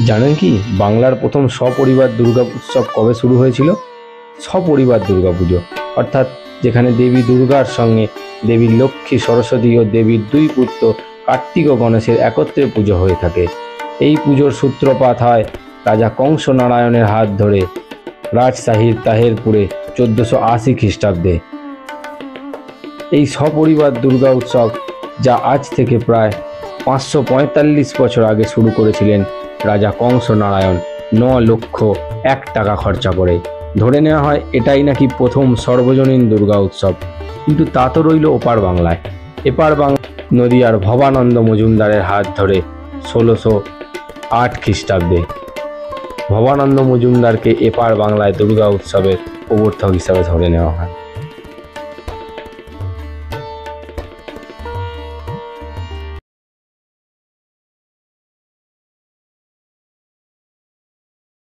জানেন কি বাংলার প্রথম সপরিবার দুর্গা উৎসব কবে শুরু হয়েছিল? সপরিবার দুর্গাপুজো, অর্থাৎ যেখানে দেবী দুর্গার সঙ্গে দেবী লক্ষ্মী, সরস্বতী ও দেবীর দুই পুত্র কার্তিক ও গণেশের একত্রে পুজো হয়ে থাকে। এই পুজোর সূত্রপাত হয় রাজা কংস নারায়ণের হাত ধরে রাজশাহীর তাহেরপুরে 1480 খ্রিস্টাব্দে। এই সপরিবার দুর্গা উৎসব, যা আজ থেকে প্রায় 545 বছর আগে শুরু করেছিলেন রাজা কংস নারায়ণ 9,01,000 টাকা খরচা করে। ধরে নেওয়া হয় এটাই নাকি প্রথম সর্বজনীন দুর্গা উৎসব। কিন্তু তা তো রইল ওপার বাংলায়। এপার বাংলা নদিয়ার ভবানন্দ মজুমদারের হাত ধরে 1608 খ্রিস্টাব্দে। ভবানন্দ মজুমদারকে এপার বাংলায় দুর্গা উৎসবের প্রবর্তক হিসাবে ধরে নেওয়া হয়।